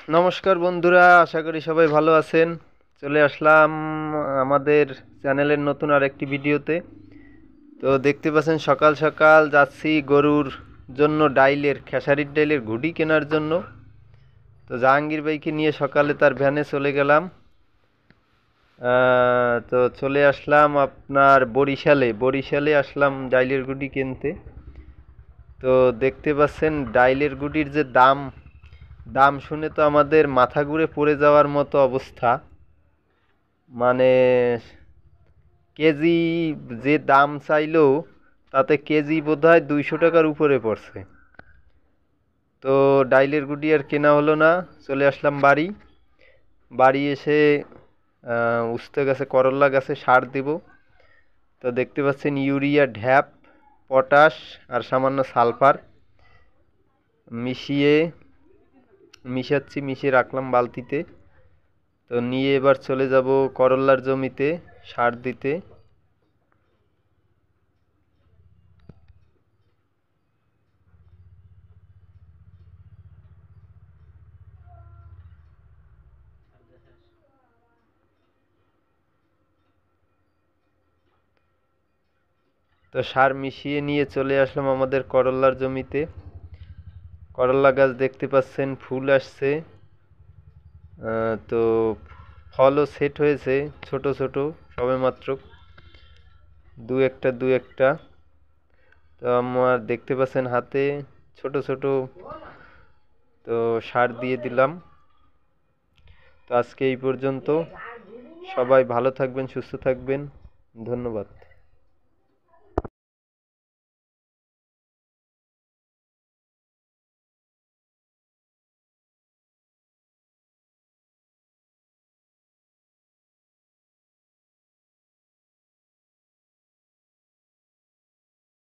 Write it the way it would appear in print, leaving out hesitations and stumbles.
নমস্কার বন্ধুরা, আশা করি সবাই ভালো আছেন। চলে আসলাম আমাদের চ্যানেলের নতুন আরেকটি ভিডিওতে। তো দেখতে পাচ্ছেন সকাল সকাল যাচ্ছি গরুর জন্য খেসারির ডাইলের ঘুড়ি কেনার জন্য। তো জাহাঙ্গীর ভাইকে নিয়ে সকালে তার ভ্যানে চলে গেলাম। তো চলে আসলাম আপনার বরিশালে আসলাম ডাইলের গুটি কিনতে। তো দেখতে পাচ্ছেন ডাইলের গুটির যে দাম দাম শুনে তো আমাদের মাথা ঘুরে পড়ে যাওয়ার মতো অবস্থা। মানে কেজি যে দাম চাইলো তাতে কেজি বোধহয় 200 টাকার উপরে পড়ছে। তো ডাইলের গুটি আর কেনা হলো না, চলে আসলাম বাড়ি। বাড়ি এসে উস্তে গাছে করল্লা গাছে সার দেব। তো দেখতে পাচ্ছেন ইউরিয়া, ঢ্যাপ, পটাশ আর সামান্য সালফার মিশিয়ে রাখলাম বালতিতে। তো নিয়ে এবার চলে যাব করল্লার জমিতে সার দিতে। তো সার মিশিয়ে নিয়ে চলে আসলাম আমাদের করল্লার জমিতে। করল্লা গাছ দেখতে পাচ্ছেন ফুল আসছে। তো ফলও সেট হয়েছে, ছোট ছোট সবেমাত্র দু একটা। তো আমার দেখতে পাচ্ছেন হাতে ছোট ছোট। তো সার দিয়ে দিলাম। তো আজকে এই পর্যন্ত। সবাই ভালো থাকবেন, সুস্থ থাকবেন। ধন্যবাদ।